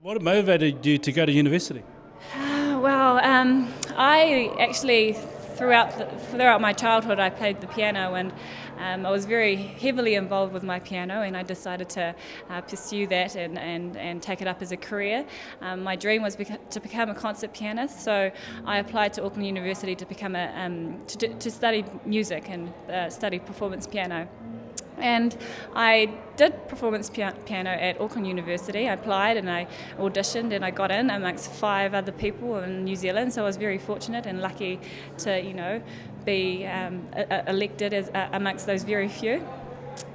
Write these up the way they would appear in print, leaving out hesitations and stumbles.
What motivated you to go to university? I actually throughout my childhood I played the piano, and I was very heavily involved with my piano, and I decided to pursue that and take it up as a career. My dream was to become a concert pianist, so I applied to Auckland University to become to study music and study performance piano. And I did performance piano at Auckland University. I applied and I auditioned and I got in amongst 5 other people in New Zealand. So I was very fortunate and lucky to, be elected as amongst those very few.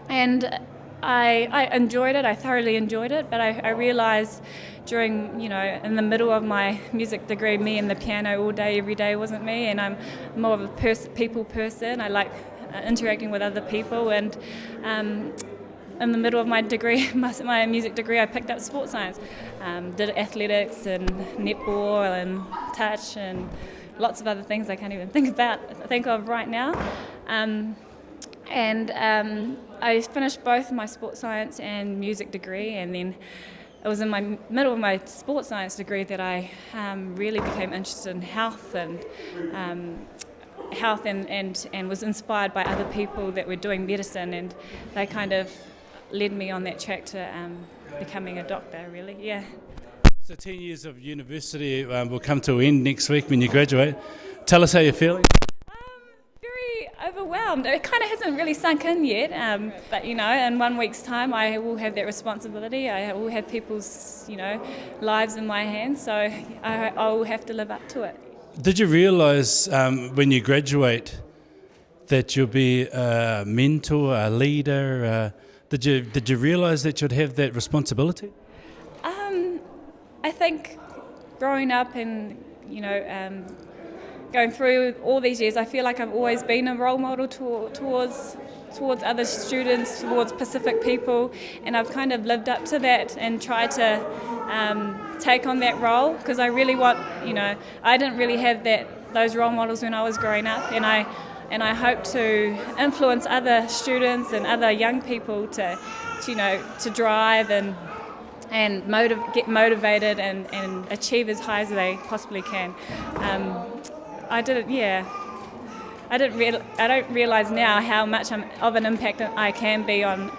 And I enjoyed it. I thoroughly enjoyed it. But I realised during, in the middle of my music degree, me and the piano all day, every day wasn't me. And I'm more of a people person. I like interacting with other people, and in the middle of my degree, my music degree, I picked up sports science, did athletics and netball and touch and lots of other things I can't even think of right now. I finished both my sports science and music degree, and then it was in my middle of my sports science degree that I really became interested in health and was inspired by other people that were doing medicine, and they kind of led me on that track to becoming a doctor, really, yeah. So 10 years of university will come to an end next week when you graduate. Tell us how you're feeling. Very overwhelmed. It kind of hasn't really sunk in yet, but in 1 week's time I will have that responsibility. I will have people's lives in my hands, so I will have to live up to it. Did you realise when you graduate that you'll be a mentor, a leader? Did you realise that you'd have that responsibility? I think growing up and going through all these years, I feel like I've always been a role model towards other students, towards Pacific people, and I've kind of lived up to that and tried to take on that role, because I really want, I didn't really have those role models when I was growing up, and I hope to influence other students and other young people to drive and get motivated and achieve as high as they possibly can. I don't realise now how much of an impact I can be on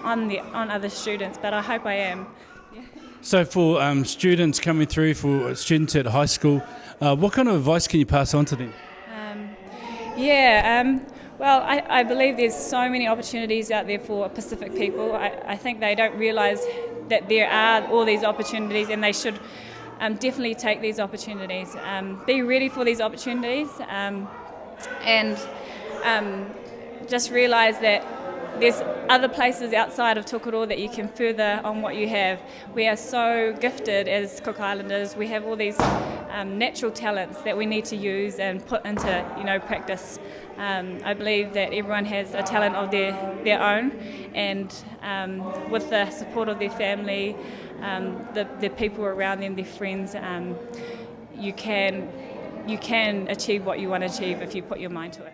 other students, but I hope I am. Yeah. So for students coming through, for students at high school, what kind of advice can you pass on to them? Well, I believe there's so many opportunities out there for Pacific people. I think they don't realise that there are all these opportunities, and they should definitely take these opportunities. Be ready for these opportunities, and just realise that there's other places outside of Tokoro that you can further on what you have. We are so gifted as Cook Islanders. We have all these natural talents that we need to use and put into practice. I believe that everyone has a talent of their own, and with the support of their family, the people around them, their friends, you can achieve what you want to achieve if you put your mind to it.